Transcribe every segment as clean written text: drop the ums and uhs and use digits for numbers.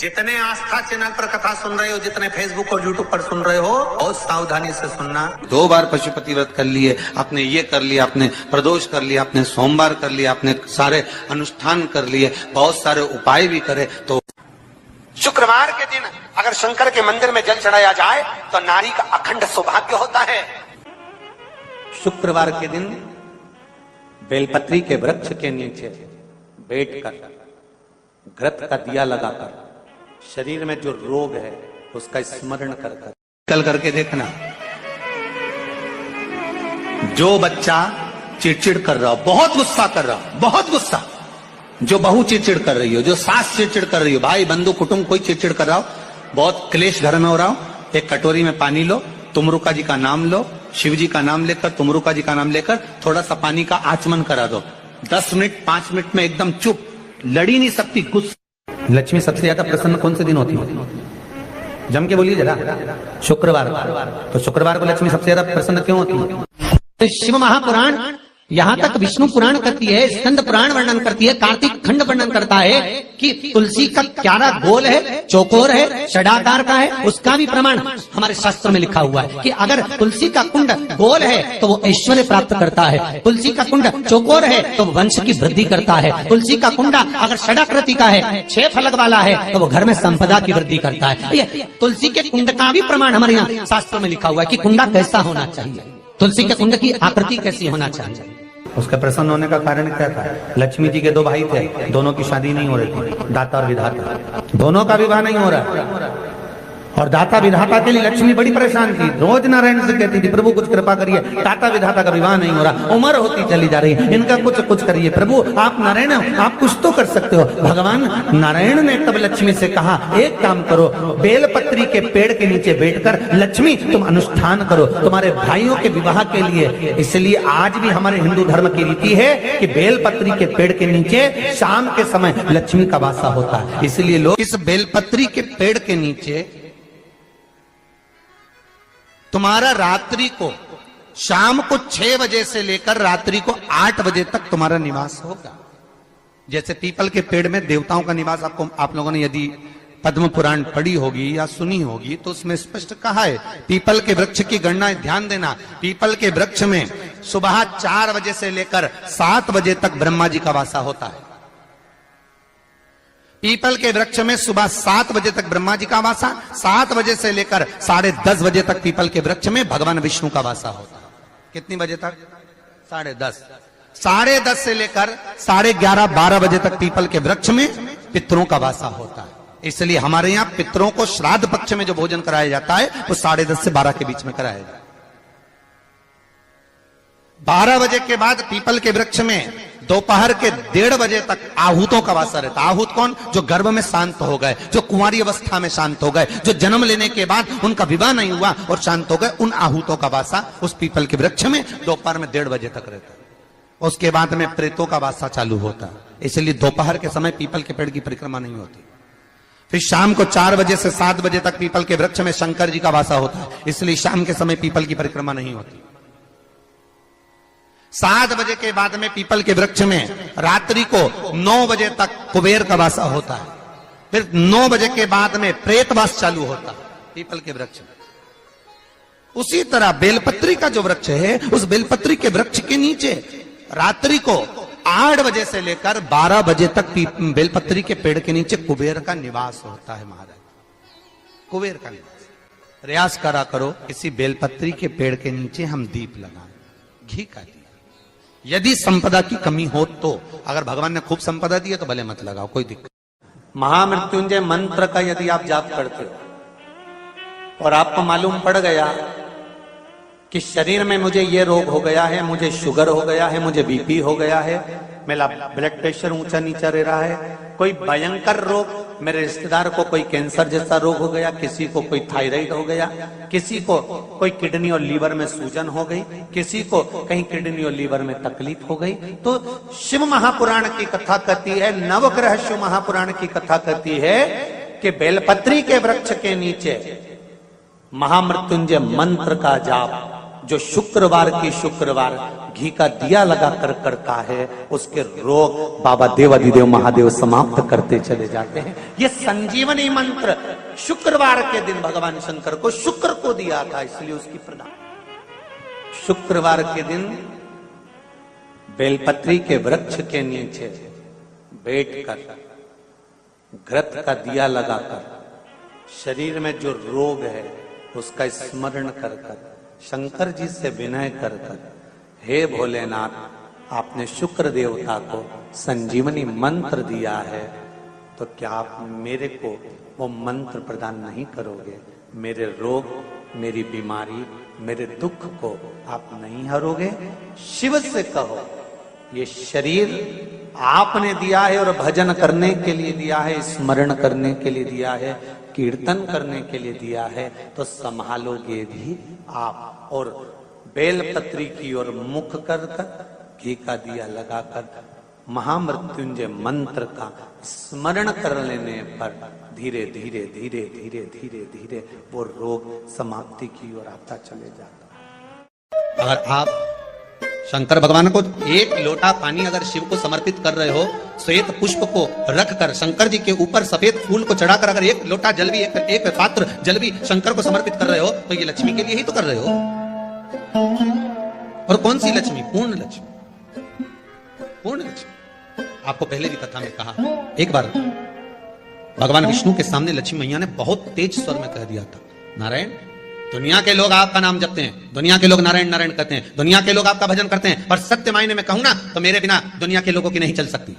जितने आस्था चैनल पर कथा सुन रहे हो, जितने फेसबुक और यूट्यूब पर सुन रहे हो, बहुत सावधानी से सुनना। 2 बार पशुपति व्रत कर लिए, आपने ये कर लिया, आपने प्रदोष कर लिया, आपने सोमवार कर लिया, आपने सारे अनुष्ठान कर लिए, बहुत सारे उपाय भी करे, तो शुक्रवार के दिन अगर शंकर के मंदिर में जल चढ़ाया जाए तो नारी का अखंड सौभाग्य होता है। शुक्रवार के दिन बेलपत्री के वृक्ष के नीचे बैठकर घृत का दिया लगाकर शरीर में जो रोग है उसका स्मरण कर कल करके देखना। जो बच्चा चिड़चिड़ कर रहा हो, बहुत गुस्सा कर रहा हो, बहुत गुस्सा, जो बहू चिड़चिड़ कर रही हो, जो सास चिड़चिड़ कर रही हो, भाई बंधु कुटुंब कोई चिड़चिड़ कर रहा हो, बहुत क्लेश घर में हो रहा हो, एक कटोरी में पानी लो, तुमरुका जी का नाम लो, शिव जी का नाम लेकर, तुमरुका जी का नाम लेकर थोड़ा सा पानी का आचमन करा दो। 10 मिनट 5 मिनट में एकदम चुप, लड़ी नहीं सकती, गुस्सा। लक्ष्मी सबसे ज्यादा प्रसन्न कौन से दिन होती है? जम के बोलिए जरा। शुक्रवार। तो शुक्रवार को लक्ष्मी सबसे ज्यादा प्रसन्न क्यों होती है? शिव महापुराण यहाँ तक विष्णु पुराण करती है, स्कंद पुराण वर्णन करती है, कार्तिक खंड वर्णन करता है कि तुलसी का क्यारा गोल है, चौकोर है, षडाकार का है। उसका भी प्रमाण हमारे शास्त्र में लिखा हुआ है कि अगर तुलसी का कुंड गोल है तो वो ऐश्वर्य प्राप्त करता है, तुलसी का कुंड चौकोर है तो वो वंश की वृद्धि करता है, तुलसी का कुंड अगर षडाकृति का है, 6 फलक वाला है तो वो घर में संपदा की वृद्धि करता है। तुलसी के कुंड का भी प्रमाण हमारे यहाँ शास्त्र में लिखा हुआ है कि कुंडा कैसा होना चाहिए, तुलसी के कुंड की आकृति कैसी होना चाहिए। उसके प्रसन्न होने का कारण क्या था? लक्ष्मी जी के 2 भाई थे, दोनों की शादी नहीं हो रही थी, दाता और विधाता, दोनों का विवाह नहीं हो रहा। और दाता विधाता के लिए लक्ष्मी बड़ी परेशान थी, रोज नारायण से कहती थी प्रभु कुछ कृपा करिए, दाता विधाता का विवाह नहीं हो रहा, उम्र होती चली जा रही है, इनका कुछ करिए प्रभु, आप नारायण हो, आप कुछ तो कर सकते हो। भगवान नारायण ने तब लक्ष्मी से कहा एक काम करो, बेलपत्री के पेड़ के नीचे बैठकर लक्ष्मी तुम अनुष्ठान करो तुम्हारे भाइयों के विवाह के लिए। इसलिए आज भी हमारे हिंदू धर्म की रीति है कि बेलपत्री के पेड़ के नीचे शाम के समय लक्ष्मी का वासा होता है। इसलिए लोग इस बेलपत्री के पेड़ के नीचे तुम्हारा रात्रि को, शाम को 6 बजे से लेकर रात्रि को 8 बजे तक तुम्हारा निवास होगा। जैसे पीपल के पेड़ में देवताओं का निवास, आपको आप लोगों ने यदि पद्म पुराण पढ़ी होगी या सुनी होगी तो उसमें स्पष्ट कहा है, पीपल के वृक्ष की गणना ध्यान देना, पीपल के वृक्ष में सुबह 4 बजे से लेकर 7 बजे तक ब्रह्मा जी का वासा होता है। पीपल के वृक्ष में सुबह 7 बजे तक ब्रह्मा जी का वासा, 7 बजे से लेकर 10:30 बजे तक पीपल के वृक्ष में भगवान विष्णु का वासा होता है। कितनी बजे तक? 10:30। 10:30 से लेकर 11:30 12 बजे तक पीपल के वृक्ष में पितरों का वासा होता है। इसलिए हमारे यहाँ पितरों को श्राद्ध पक्ष में जो भोजन कराया जाता है वो 10:30 से 12 के बीच में कराया जाता है। 12 बजे के बाद पीपल के वृक्ष में दोपहर के 1:30 बजे तक आहूतों का वासा रहता है। आहूत कौन? जो गर्भ में शांत हो गए, जो कुंवारी अवस्था में शांत हो गए, जो जन्म लेने के बाद उनका विवाह नहीं हुआ और शांत हो गए, उन आहूतों का वासा उस पीपल के वृक्ष में दोपहर में 1:30 बजे तक रहता है। उसके बाद में प्रेतों का वासा चालू होता है। इसलिए दोपहर के समय पीपल के पेड़ की परिक्रमा नहीं होती। फिर शाम को 4 बजे से 7 बजे तक पीपल के वृक्ष में शंकर जी का वासा होता है। इसलिए शाम के समय पीपल की परिक्रमा नहीं होती। 7 बजे के बाद में पीपल के वृक्ष में रात्रि को 9 बजे तक कुबेर का वासा होता है। फिर 9 बजे के बाद में प्रेतवास चालू होता है पीपल के वृक्ष में। उसी तरह बेलपत्री का जो वृक्ष है, उस बेलपत्री के वृक्ष के नीचे रात्रि को 8 बजे से लेकर 12 बजे तक बेलपत्री के पेड़ के नीचे कुबेर का निवास होता है। महाराज, कुबेर का निवास। प्रयास करा करो इसी बेलपत्री के पेड़ के नीचे हम दीप लगाएं, घी का दीप। यदि संपदा की कमी हो तो, अगर भगवान ने खूब संपदा दी है तो भले मत लगाओ, कोई दिक्कत। महामृत्युंजय मंत्र का यदि आप जाप करते हो और आपको मालूम पड़ गया कि शरीर में मुझे ये रोग हो गया है, मुझे शुगर हो गया है, मुझे बीपी हो गया है, मेरा ब्लड प्रेशर ऊंचा नीचा रह रहा है, कोई भयंकर रोग, मेरे रिश्तेदार को कोई कैंसर जैसा रोग हो गया, किसी को कोई थायराइड हो गया, किसी को कोई किडनी और लीवर में सूजन हो गई, किसी को कहीं किडनी और लीवर में तकलीफ हो गई, तो शिव महापुराण की कथा कहती है, नवग्रह शिव महापुराण की कथा कहती है कि बेलपत्री के वृक्ष के नीचे महामृत्युंजय मंत्र का जाप जो शुक्रवार की शुक्रवार घी का दिया लगा कर करता है, उसके रोग बाबा देवाधिदेव महादेव समाप्त करते चले जाते हैं। ये संजीवनी मंत्र शुक्रवार के दिन भगवान शंकर को शुक्र को दिया था, इसलिए उसकी प्रदान। शुक्रवार के दिन बेलपत्री के वृक्ष के नीचे बैठकर घृत का दिया लगाकर शरीर में जो रोग है उसका स्मरण कर कर शंकर जी से विनय कर कर, हे भोलेनाथ, आपने शुक्र देवता को संजीवनी मंत्र दिया है, तो क्या आप मेरे को वो मंत्र प्रदान नहीं करोगे? मेरे रोग, मेरी बीमारी, मेरे दुख को आप नहीं हरोगे? शिव से कहो, ये शरीर आपने दिया है और भजन करने के लिए दिया है, स्मरण करने के लिए दिया है, कीर्तन करने के लिए दिया है, तो संभालोगे भी आप। और बेलपत्री की ओर मुख कर घी का दिया लगाकर महामृत्युंजय मंत्र का स्मरण कर लेने पर धीरे धीरे धीरे धीरे धीरे धीरे वो रोग समाप्ति की ओर आता चले जाता। अगर आप शंकर भगवान को एक लोटा पानी अगर शिव को समर्पित कर रहे हो, श्वेत पुष्प को रखकर शंकर जी के ऊपर सफेद फूल को चढ़ाकर अगर एक लोटा जल भी, एक पात्र जल भी शंकर को समर्पित कर रहे हो, तो ये लक्ष्मी के लिए ही तो कर रहे हो। और कौन सी लक्ष्मी? पूर्ण लक्ष्मी, पूर्ण लक्ष्मी। आपको पहले भी कथा में कहा, एक बार भगवान विष्णु के सामने लक्ष्मी मैया ने बहुत तेज स्वर में कह दिया था, नारायण, दुनिया के लोग आपका नाम जपते हैं, दुनिया के लोग नारायण नारायण कहते हैं, दुनिया के लोग आपका भजन करते हैं, पर सत्य मायने में कहूं ना तो मेरे बिना दुनिया के लोगों की नहीं चल सकती,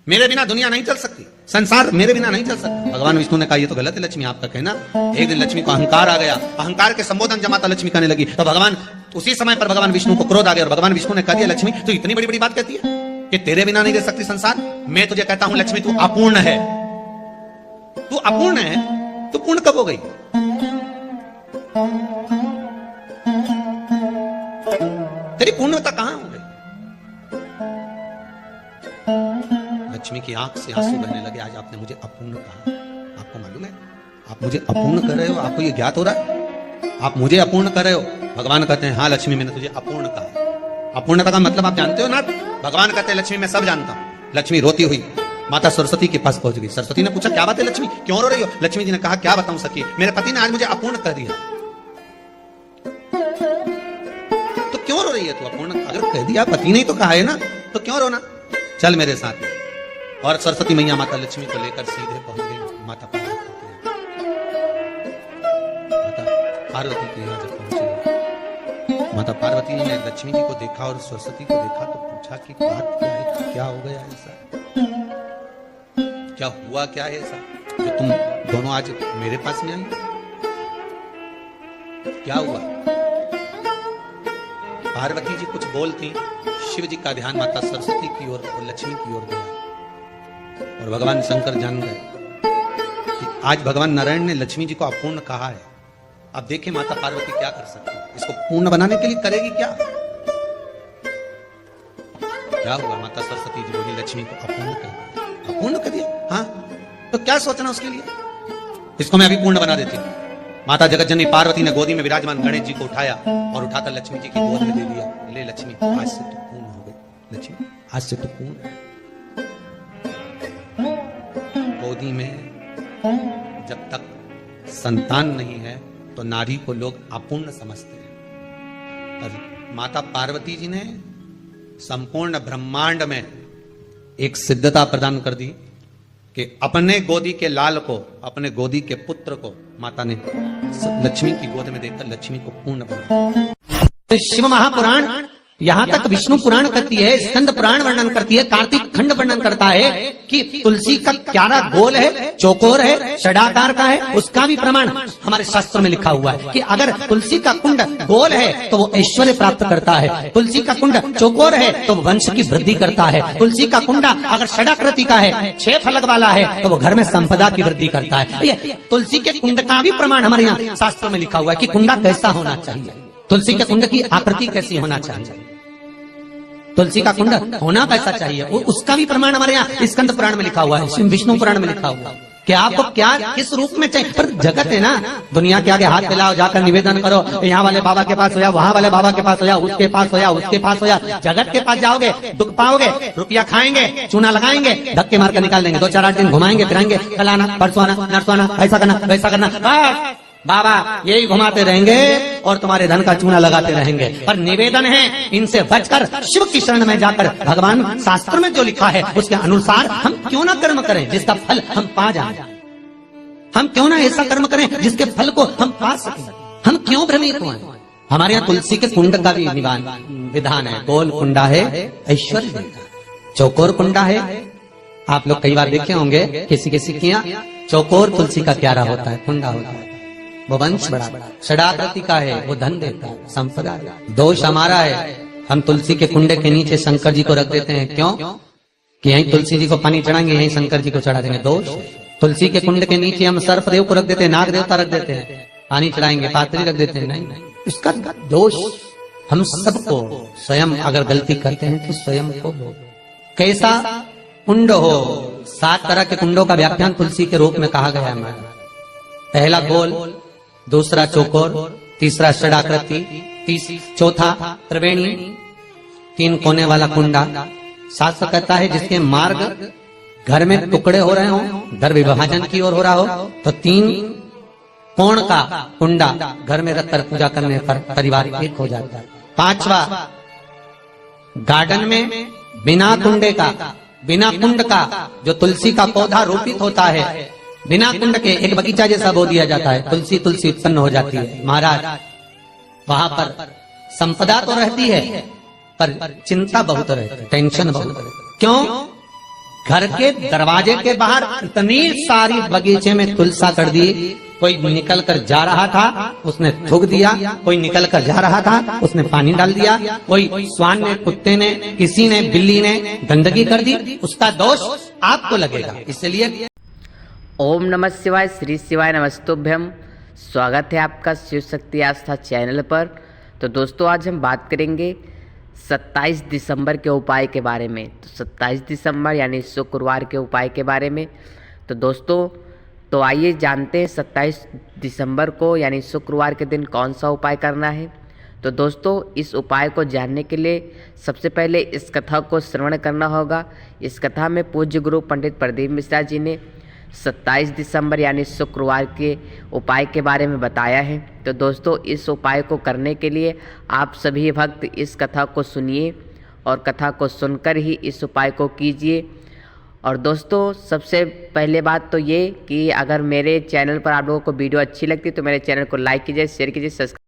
मेरे बिना दुनिया नहीं चल सकती, संसार मेरे बिना नहीं चल सकता। भगवान विष्णु ने कहा ये तो गलत है लक्ष्मी आपका कहना। एक दिन लक्ष्मी को अहंकार आ गया, अहंकार के संबोधन जब माता लक्ष्मी कहने लगी तो भगवान उसी समय पर भगवान विष्णु को क्रोध आ गया और भगवान विष्णु ने कह दिया, लक्ष्मी तू इतनी बड़ी बड़ी बात कहती है कि तेरे बिना नहीं रह सकती संसार? मैं तुझे कहता हूं लक्ष्मी तू अपूर्ण है, तू अपूर्ण है, तू पूर्ण कब हो गई? तेरी पूर्णता कहां हो गई? लक्ष्मी की आंख से आंसू बहने लगे। आज आपने मुझे अपूर्ण कहा, आपको मालूम है आप मुझे अपूर्ण कर रहे हो? आपको ये ज्ञात हो रहा है आप मुझे अपूर्ण कर रहे हो? भगवान कहते हैं हाँ लक्ष्मी मैंने तुझे अपूर्ण कहा। अपूर्णता का मतलब आप जानते हो ना? भगवान कहते हैं लक्ष्मी मैं सब जानता हूं। लक्ष्मी रोती हुई माता सरस्वती के पास पहुंच गई। सरस्वती ने पूछा क्या बात है लक्ष्मी, क्यों रो रही हो? लक्ष्मी जी ने कहा क्या बताऊं सखी, मेरे पति ने आज मुझे अपूर्ण कर दिया। तो क्यों रो रही है तू? अपूर्ण अगर कह दिया, पति ने तो कहा है ना, तो क्यों रोना? चल मेरे साथ। और सरस्वती मैया माता लक्ष्मी को लेकर सीधे पहुंच गई माता पार्वती के यहाँ। जब पहुंचे माता पार्वती ने लक्ष्मी जी को देखा और सरस्वती को देखा तो पूछा कि बात क्या है, क्या हो गया ऐसा, क्या हुआ, क्या है ऐसा जो तुम दोनों आज मेरे पास में आई? क्या हुआ? पार्वती जी कुछ बोलती, शिव जी का ध्यान माता सरस्वती की ओर और लक्ष्मी की ओर गया और भगवान शंकर जान गए कि आज भगवान नारायण ने लक्ष्मी जी को अपूर्ण कहा है। अब देखें माता पार्वती क्या कर सकती है, इसको पूर्ण बनाने के लिए करेगी क्या? क्या हुआ? माता सरस्वती जी बोली लक्ष्मी को अपूर्ण कर दिया। अपूर्ण कर दिया? हाँ, तो क्या सोचना उसके लिए, इसको मैं अभी पूर्ण बना देती हूँ। माता जगतजननी पार्वती ने गोदी में विराजमान गणेश जी को उठाया और उठाकर लक्ष्मी जी की गोद में दे दिया। ले लक्ष्मी आज से तो पूर्ण हो गई, लक्ष्मी आज से तो पूर्ण। गोदी में जब तक संतान नहीं है तो नारी को लोग अपूर्ण समझते हैं, पर माता पार्वती जी ने संपूर्ण ब्रह्मांड में एक सिद्धता प्रदान कर दी कि अपने गोदी के लाल को, अपने गोदी के पुत्र को माता ने लक्ष्मी की गोद में देकर लक्ष्मी को पूर्ण बनाया। शिव महापुराण यहाँ तक विष्णु पुराण करती है, स्कंद पुराण वर्णन करती है, कार्तिक खंड वर्णन करता है कि तुलसी का क्यारा गोल है, चौकोर है, षडाकार का है। उसका भी प्रमाण हमारे शास्त्रों में लिखा हुआ है कि अगर तुलसी का कुंड गोल है तो वो ऐश्वर्य प्राप्त करता है, तुलसी का कुंड चौकोर है तो वो वंश की वृद्धि करता है, तुलसी का कुंडा अगर षडाकृति का है, 6 फलक वाला है तो वो घर में संपदा की वृद्धि करता है। तुलसी के कुंड का भी प्रमाण हमारे यहाँ शास्त्रों में लिखा हुआ है कि कुंडा कैसा होना चाहिए, तुलसी के कुंड की आकृति कैसी होना चाहिए, तुलसी का कुंड होना कैसा चाहिए, वो उसका भी प्रमाण हमारे यहाँ स्कंद पुराण में लिखा हुआ है, विष्णु पुराण में लिखा हुआ है। कि आपको क्या किस रूप में चाहिए। पर जगत है ना, दुनिया के आगे हाथ फैलाओ, जाकर निवेदन करो, यहाँ वाले बाबा के पास हो या वहां वाले बाबा के पास हो या उसके पास हो या उसके पास हो या जगत के पास जाओगे, दुख पाओगे, रुपया खाएंगे, चूना लगाएंगे, धक्के मार कर निकाल देंगे, 2-4-8 दिन घुमाएंगे फिराएंगे, कल आना, परसों आना, नरसों आना, ऐसा करना वैसा करना, बस बाबा यही घुमाते रहेंगे और तुम्हारे धन का चूना लगाते रहेंगे। पर निवेदन है, इनसे बचकर शिव की शरण में जाकर भगवान शास्त्र में जो लिखा है उसके अनुसार हम क्यों ना कर्म करें जिसका फल हम पा जाएं। हम क्यों ना ऐसा कर्म करें जिसके फल को हम पा सकें। हम क्यों भ्रमित हुए। हमारे यहाँ तुलसी के कुंड का भी विधान है। गोल कुंडा है ऐश्वर्य देता, चौकोर कुंडा है। आप लोग कई बार देखे होंगे किसी किसी के यहाँ चौकोर तुलसी का क्यारा होता है, कुंडा होता है, वो वंश बड़ा, षडाकृति का है, वो धन देता है, संपदा। दोष हमारा है, हम तुलसी के कुंडे के नीचे शंकर जी को रख देते हैं। क्यों? कि यहीं तुलसी जी को पानी चढ़ाएंगे, यहीं शंकर जी को चढ़ा देंगे। दोष। तुलसी के कुंड के नीचे हम सर्पदेव को रख देते हैं, नाग देवता रख देते हैं, पानी चढ़ाएंगे, पात्री रख देते हैं। नहीं, इसका दोष हम सबको, स्वयं अगर गलती करते हैं तो स्वयं को। कैसा कुंड हो, 7 तरह के कुंडों का व्याख्यान तुलसी के रूप में कहा गया है हमारा। पहला गोल, दूसरा चौकोर, तीसरा षडाकृति, चौथा त्रिवेणी, 3 कोने वाला कुंडा। शास्त्र कहता है जिसके मार्ग घर में टुकड़े हो रहे हो, घर विभाजन की ओर हो रहा हो, तो 3 कोण का कुंडा घर में रखकर पूजा करने पर परिवार एक हो जाता है। 5वां, गार्डन में बिना कुंडे का, बिना कुंड का जो तुलसी का पौधा रोपित होता है, बिना कुंड के एक बगीचा जैसा बो दिया जाता है, तुलसी तुलसी उत्पन्न हो जाती है। महाराज वहां पर संपदा तो रहती है पर चिंता बहुत रहती है, टेंशन बहुत रहती है। क्यों? घर के दरवाजे के बाहर इतनी सारी बगीचे में तुलसा कर दी, कोई निकल कर जा रहा था उसने थूक दिया, कोई निकल कर जा रहा था उसने पानी डाल दिया, कोई स्वान ने, कुत्ते ने, किसी ने, बिल्ली ने गंदगी कर दी, उसका दोष आपको लगेगा। इसलिए ओम नमः शिवाय, श्री शिवाय नमस्तुभ्यम। स्वागत है आपका शिव शक्ति आस्था चैनल पर। तो दोस्तों आज हम बात करेंगे 27 दिसंबर के उपाय के बारे में। तो 27 दिसंबर यानी शुक्रवार के उपाय के बारे में। तो दोस्तों तो आइए जानते हैं 27 दिसंबर को यानी शुक्रवार के दिन कौन सा उपाय करना है। तो दोस्तों इस उपाय को जानने के लिए सबसे पहले इस कथा को श्रवण करना होगा। इस कथा में पूज्य गुरु पंडित प्रदीप मिश्रा जी ने 27 दिसंबर यानी शुक्रवार के उपाय के बारे में बताया है। तो दोस्तों इस उपाय को करने के लिए आप सभी भक्त इस कथा को सुनिए और कथा को सुनकर ही इस उपाय को कीजिए। और दोस्तों सबसे पहले बात तो ये कि अगर मेरे चैनल पर आप लोगों को वीडियो अच्छी लगती है तो मेरे चैनल को लाइक कीजिए, शेयर कीजिए, सब्सक्राइब